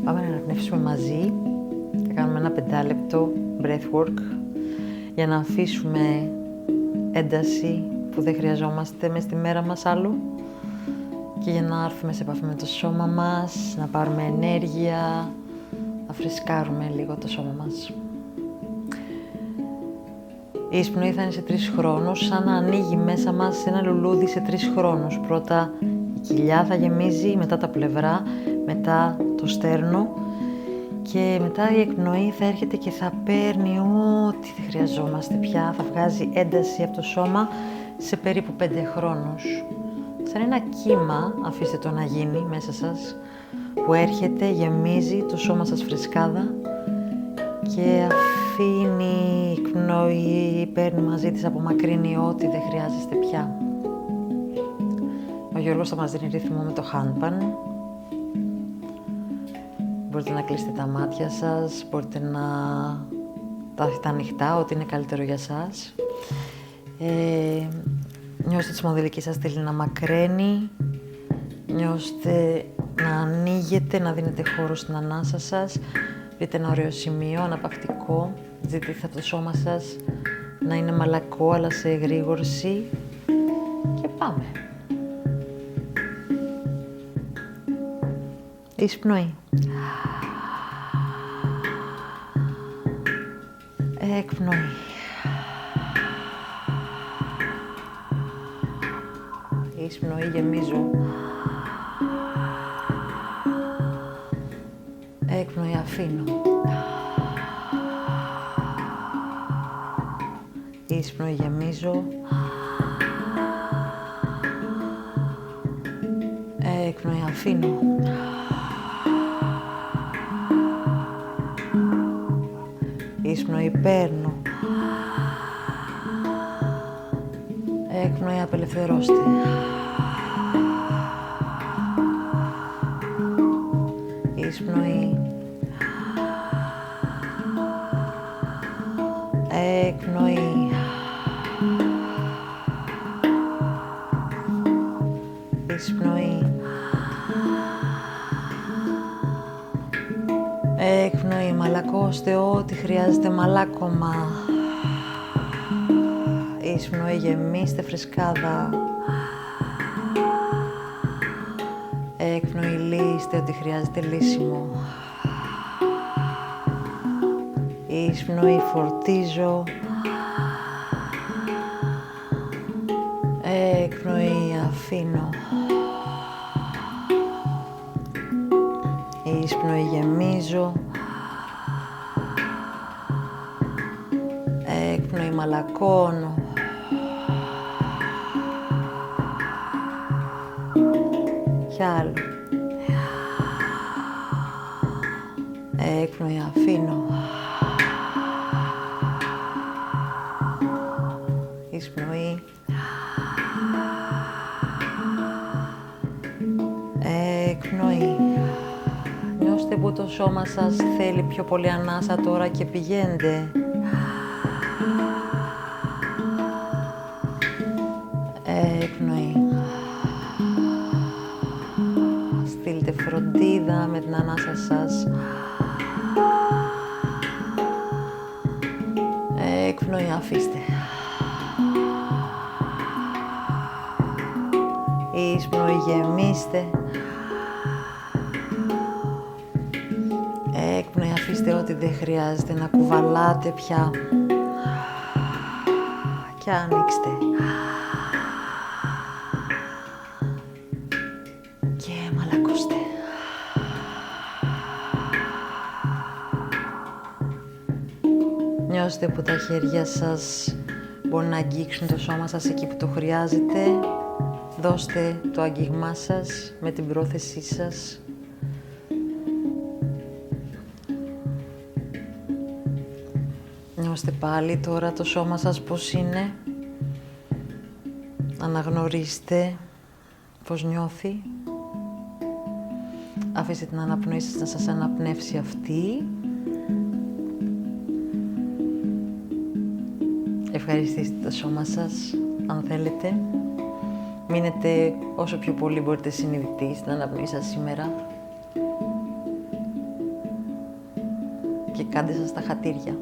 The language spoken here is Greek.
Πάμε να αναπνεύσουμε μαζί. Θα κάνουμε ένα 5 λεπτό breathwork για να αφήσουμε ένταση που δεν χρειαζόμαστε μες στη μέρα μας άλλου και για να έρθουμε σε επαφή με το σώμα μας, να πάρουμε ενέργεια, να φρεσκάρουμε λίγο το σώμα μας. Η εισπνοή θα είναι σε 3 χρόνους, σαν να ανοίγει μέσα μας ένα λουλούδι σε 3 χρόνους. Πρώτα η κοιλιά θα γεμίζει, μετά τα πλευρά, μετά το στέρνο και μετά η εκπνοή θα έρχεται και θα παίρνει ό,τι δεν χρειαζόμαστε πια, θα βγάζει ένταση από το σώμα σε περίπου 5 χρόνους. Σαν ένα κύμα, αφήστε το να γίνει μέσα σας, που έρχεται, γεμίζει το σώμα σας φρεσκάδα και αφήνει, εκπνοεί, παίρνει μαζί της, απομακρύνει ό,τι δεν χρειάζεστε πια. Ο Γιώργος θα μας δίνει ρυθμό με το handpan. Μπορείτε να κλείσετε τα μάτια σας, μπορείτε να τα έχετε ανοιχτά, ό,τι είναι καλύτερο για σας. Νιώστε τη σπονδυλική σας στήλη να μακραίνει, νιώστε να ανοίγετε, να δίνετε χώρο στην ανάσα σας. Βρείτε ένα ωραίο σημείο, αναπαυτικό, ζητήστε από το σώμα σας να είναι μαλακό αλλά σε εγρήγορση και πάμε. Εισπνοή. Εκπνοή. Εισπνοή, γεμίζω. Εκπνοή, αφήνω. Εισπνοή, γεμίζω. Εκπνοή, αφήνω. Εισπνοή, παίρνω. Εκπνοή, απελευθερώστε. Εισπνοή. Εκπνοή. Εισπνοή. Εκπνοή. Μαλακώστε ό,τι χρειάζεται μαλάκωμα. Εισπνοή. Γεμίστε φρεσκάδα. Εκπνοή. Λύστε ό,τι χρειάζεται λύσιμο. Εισπνοή. Φορτίζω. Εκπνοή. Αφήνω. Εισπνοή. Γεμίζω. Εκπνοή. Μαλακώνω. Κι άλλο. Εκπνοή. Αφήνω. Εισπνοή. Εκπνοή. Νιώστε που το σώμα σας θέλει πιο πολύ ανάσα τώρα και πηγαίνετε. Εκπνοή. Στείλτε φροντίδα με την ανάσα σας. Εκπνοή. Αφήστε. Εισπνοή. Γεμίστε. Εκπνοή. Αφήστε ό,τι δεν χρειάζεται να κουβαλάτε πια. Και ανοίξτε. Και μαλακώστε. Νιώστε που τα χέρια σας μπορεί να αγγίξουν το σώμα σας εκεί που το χρειάζεται. Δώστε το αγγίγμά σας με την πρόθεσή σας. Νιώστε πάλι τώρα το σώμα σας πώς είναι. Αναγνωρίστε πώς νιώθει. Αφήστε την αναπνοή σας να σας αναπνεύσει αυτή. Ευχαριστήστε το σώμα σας, αν θέλετε. Μείνετε όσο πιο πολύ μπορείτε συνειδητοί στην αναπνοή σας σήμερα. και κάντε σας τα χατήρια.